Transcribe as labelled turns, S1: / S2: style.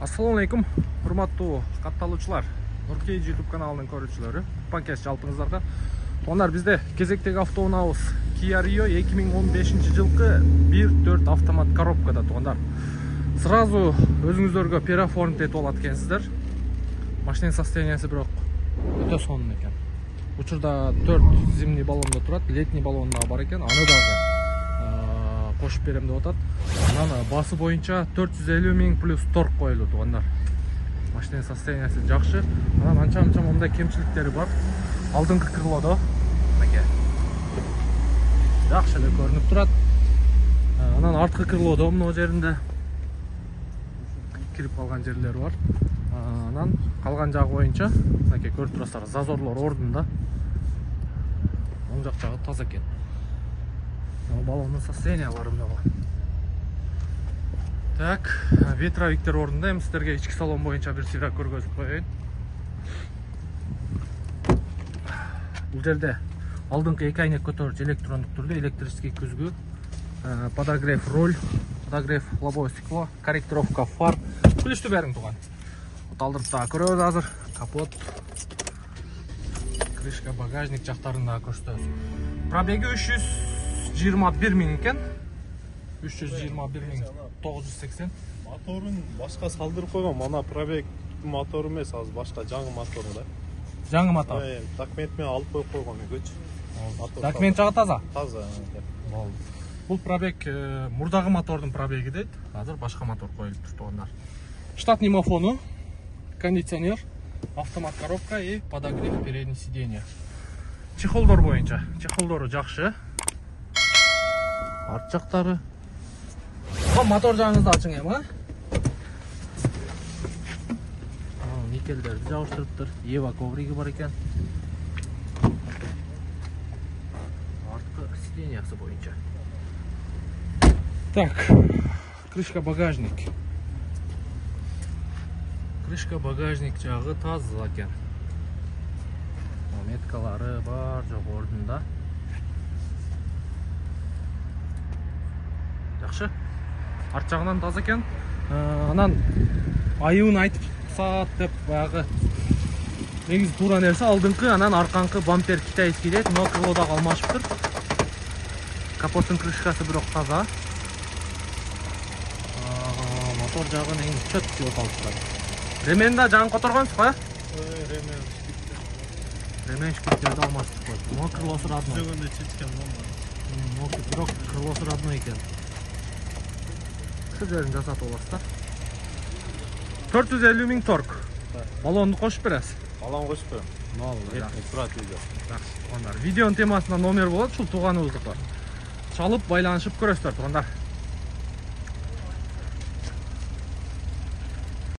S1: Assalamu alaikum, урматтуу катталуучулар. Нуркей YouTube каналынын көрүүчүлөрү. Панкес жалпыңыздарга. Onlar bizde кезектеги автоунаабыз Kia Rio 2015 жылкы 1.4 автомат коробкада тугандар. Сразу өзүңүздөргө переоформить этип алат экенсиздер. Машинанын состояниясы бирок өтө сонун экен. Учурда 4 зимний баллондо турат, летний баллондо бар экен. Аны дагы кошуп берем деп атат. Анан басы боюнча 450 000 плюс торг коюлду тугандар. Машинанын состояниясы жакшы. Анан анча-мынча мындай кемчиликтери бар. Алдыңкы крылодо мынакей жакшы эле көрүнүп турат. Анан арткы крылодо мына жеринде кирип калган жерлери бар. Анан калган жагы боюнча мынакей көрүп турасыздар, зазорлор ордунда. Оң жак жагы таза экен. Баллондун состояния бар мына. Так, ветровиктер ордунда. Эми сиздерге ички салон боюнча бир сыйра көргөзүп коеюн. Бул жерде алдыңкы эки айнек көтөрүүчү электрондук түрдө электрический күзгү, подогрев руль, подогрев лобовое стекло, корректировка фар. Күлүштү бәрің туган. Алдырып дагы көрөбүз азыр. Капот, крышка, багажник жактарында көрсөтөбүз. Пробеги 321 000 экен. 321 980.
S2: Моторун башка салдырып койгон. Мана пробег мотору эмес, азыр башка жаңы мотору да.
S1: Жаңы мотор.
S2: Документ менен алып коюп койгон экөч.
S1: Документ жагы таза.
S2: Таза.
S1: Бул пробег мурдагы мотордун пробеги дейт. Азыр башка мотор коюлуп тургандар. Штатный мафону, кондиционер, автомат коробка и подогрев переднего сиденья. Чехолдор боюнча, чехолдору жакшы. Арт жактары. Мотор жагыңызды ачың эми, никелдерди жабыштырыптыр. Ева ковриги бар экен. Арткы сиденьясы боюнча. Так, крышка багажник. Крышка багажник жагы таза экен. Меткалары бар, жок ордунда. Жакшы. Арт жагынан таза экен. Анан айыбын айтып саат деп баягы негизи туура нерсе алдыңкы, анан арканкы бампер китайский дейт, но крылода алмашыптыр. Капоттун крышкасы бирок таза. Мотор жагы негизи чөткү оталыптыр. Ремен да жаңы которгонсуз го? Ремен шпиктерди алмаштырып койду. Но крылосу родной.
S2: Жөгөндө чечкен болду.
S1: Бирок крылосу родной экен. Шы жерин жасатып аласыздар. 450 000 торг. Баллонду кошуп бересиз.
S2: Баллон кошуп берем. Турат видео.
S1: Жакшы. Видеонун темасында номер болот, ушул тууганыбыздыкы. Чалып байланышып көрөсүздөр тугандар.